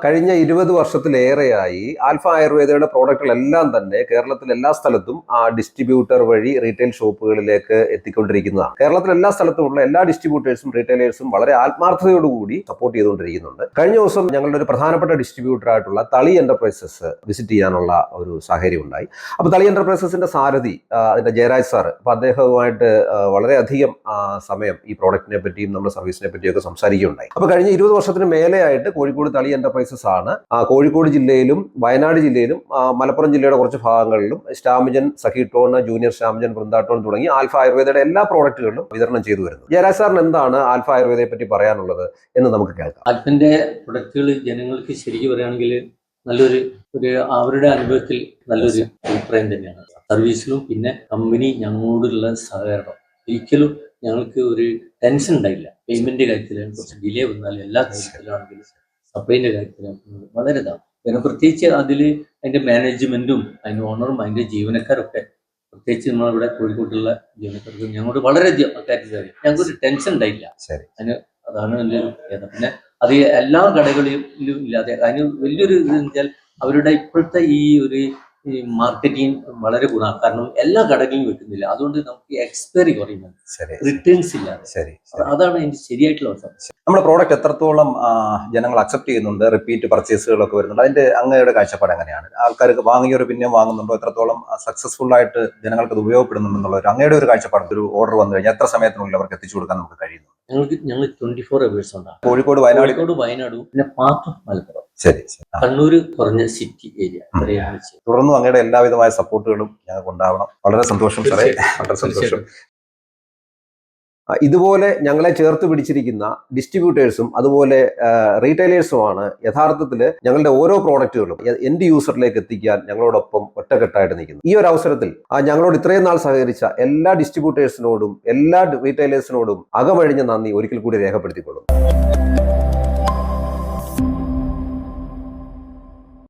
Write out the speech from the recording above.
കഴിഞ്ഞ 20 വർഷത്തിലേറെയായി ആൽഫ ആയുർവേദയുടെ പ്രോഡക്റ്റുകളെല്ലാം തന്നെ കേരളത്തിലെ എല്ലാ സ്ഥലത്തും ആ ഡിസ്ട്രിബ്യൂട്ടർ വഴി റീറ്റെയിൽ ഷോപ്പുകളിലേക്ക് എത്തിക്കൊണ്ടിരിക്കുന്നതാണ്. കേരളത്തിലെ എല്ലാ സ്ഥലത്തുമുള്ള എല്ലാ ഡിസ്ട്രിബ്യൂട്ടേഴ്സും റീറ്റെയിലേഴ്സും വളരെ ആത്മാർത്ഥതയോടുകൂടി സപ്പോർട്ട് ചെയ്തുകൊണ്ടിരിക്കുന്നുണ്ട്. കഴിഞ്ഞ ദിവസം ഞങ്ങളുടെ ഒരു പ്രധാനപ്പെട്ട ഡിസ്ട്രിബ്യൂട്ടർ ആയിട്ടുള്ള തളി എന്റർപ്രൈസസ് വിസിറ്റ് ചെയ്യാനുള്ള ഒരു സാഹചര്യം ഉണ്ടായി. അപ്പോൾ തളി എന്റർപ്രൈസസിന്റെ സാരഥി അതിന്റെ ജയരാജ് സാർ, അപ്പൊ അദ്ദേഹവുമായിട്ട് വളരെയധികം സമയം ഈ പ്രോഡക്റ്റിനെ പറ്റിയും നമ്മുടെ സർവീസിനെ പറ്റിയൊക്കെ സംസാരിക്കുകയുണ്ടായി. അപ്പോൾ കഴിഞ്ഞ 20 വർഷത്തിന് മേലെയായിട്ട് കോഴിക്കോട് തളി എന്റർപ്രൈസസ് ആണ് കോഴിക്കോട് ജില്ലയിലും വയനാട് ജില്ലയിലും മലപ്പുറം ജില്ലയുടെ കുറച്ച് ഭാഗങ്ങളിലും സ്റ്റാമിജൻ, സഖിടോൺ, ജൂനിയർ സ്റ്റാമിജൻ, വൃന്ദാടോൺ തുടങ്ങി ആൽഫ ആയുർവേദയുടെ എല്ലാ പ്രോഡക്റ്റുകളും വിതരണം ചെയ്തു വരുന്നത്. ജയരാജ് സാറിന് എന്താണ് ആൽഫ ആയുർവേദയെ പറ്റി പറയാനുള്ളത് എന്ന് നമുക്ക് കേൾക്കാം. ആൽഫിന്റെ പ്രൊഡക്റ്റുകൾ ജനങ്ങൾക്ക് ശരിക്കും പറയുകയാണെങ്കിൽ നല്ലൊരു അവരുടെ അനുഭവത്തിൽ നല്ലൊരു അഭിപ്രായം തന്നെയാണ്. സർവീസിലും പിന്നെ കമ്പനി ഞങ്ങളോടുള്ള സഹകരണം ഒരിക്കലും ഞങ്ങൾക്ക് ഒരു ടെൻഷൻ ഉണ്ടായില്ല. പേയ്മെന്റ് കാര്യത്തിലും കുറച്ച് ഡിലേ വന്നാലും എല്ലാ കാര്യത്തിലാണെങ്കിലും സപ്ലൈന്റെ കാര്യത്തിലും വളരെ ഇതാണ്. പിന്നെ പ്രത്യേകിച്ച് അതിൽ അതിന്റെ മാനേജ്മെന്റും അതിന്റെ ഓണറും അതിന്റെ ജീവനക്കാരൊക്കെ, പ്രത്യേകിച്ച് നമ്മളിവിടെ കോഴിക്കോട്ടുള്ള ജീവനക്കാർക്ക് ഞങ്ങളോട് വളരെയധികം അക്കാര്യത്തിൽ ഞങ്ങൾക്കൊരു ടെൻഷൻ ഉണ്ടായില്ല. അതിന് അതാണ് വലിയൊരു പ്രത്യേകത. പിന്നെ അത് എല്ലാ കടകളിലും ഇല്ലാതെ അതിന് വലിയൊരു ഇത് വെച്ചാൽ അവരുടെ ഇപ്പോഴത്തെ ഈ മാർക്കറ്റിംഗ് വളരെ ഗുണമാണ്. കാരണം എല്ലാ കടകളിലും വെക്കുന്നില്ല, അതുകൊണ്ട് നമുക്ക് എക്സ്പയറി കുറയുന്നുണ്ട്, റിട്ടേൺസ് ഇല്ലാതെ. അതാണ് അതിന്റെ ശരിയായിട്ടുള്ള അവസ്ഥ. നമ്മുടെ പ്രോഡക്റ്റ് എത്രത്തോളം ജനങ്ങൾ അക്സെപ്റ്റ് ചെയ്യുന്നുണ്ട്, റിപ്പീറ്റ് പർച്ചേസുകളൊക്കെ വരുന്നുണ്ട്, അതിന്റെ അങ്ങയുടെ കാഴ്ചപ്പാട് എങ്ങനെയാണ്? ആൾക്കാർക്ക് വാങ്ങിയവർ പിന്നെ വാങ്ങുന്നുണ്ടോ? എത്രത്തോളം സക്സസ്ഫുൾ ആയിട്ട് ജനങ്ങൾക്ക് അത് ഉപയോഗപ്പെടുന്നുണ്ടെന്നുള്ള അങ്ങയുടെ ഒരു കാഴ്ചപ്പാട്. ഒരു ഓർഡർ വന്നു കഴിഞ്ഞാൽ എത്ര സമയത്തിനുള്ളിൽ അവർക്ക് എത്തിച്ചു കൊടുക്കാൻ നമുക്ക് കഴിയുന്നു? ഞങ്ങൾ 24 hours ഉണ്ടാകും. കോഴിക്കോട്, വയനാടും പിന്നെ പാർട്ട് മലപ്പുറം, കണ്ണൂര് കുറഞ്ഞ സിറ്റി ഏരിയ. തുടർന്നും അങ്ങയുടെ എല്ലാവിധമായ സപ്പോർട്ടുകളും ഞങ്ങൾക്ക് ഉണ്ടാവണം. വളരെ സന്തോഷം സാറേ, വളരെ സന്തോഷം. ഇതുപോലെ ഞങ്ങളെ ചേർത്ത് പിടിച്ചിരിക്കുന്ന ഡിസ്ട്രിബ്യൂട്ടേഴ്സും അതുപോലെ റീറ്റെയിലേഴ്സുമാണ് യഥാർത്ഥത്തിൽ ഞങ്ങളുടെ ഓരോ പ്രോഡക്റ്റുകളും എൻഡ് യൂസറിലേക്ക് എത്തിക്കാൻ ഞങ്ങളോടൊപ്പം ഒറ്റക്കെട്ടായിട്ട് നിൽക്കുന്നു. ഈ ഒരു അവസരത്തിൽ ഞങ്ങളോട് ഇത്രയും നാൾ സഹകരിച്ച എല്ലാ ഡിസ്ട്രിബ്യൂട്ടേഴ്സിനോടും എല്ലാ റീറ്റെയിലേഴ്സിനോടും അകമഴിഞ്ഞ നന്ദി ഒരിക്കൽ കൂടി രേഖപ്പെടുത്തിക്കൊള്ളുന്നു.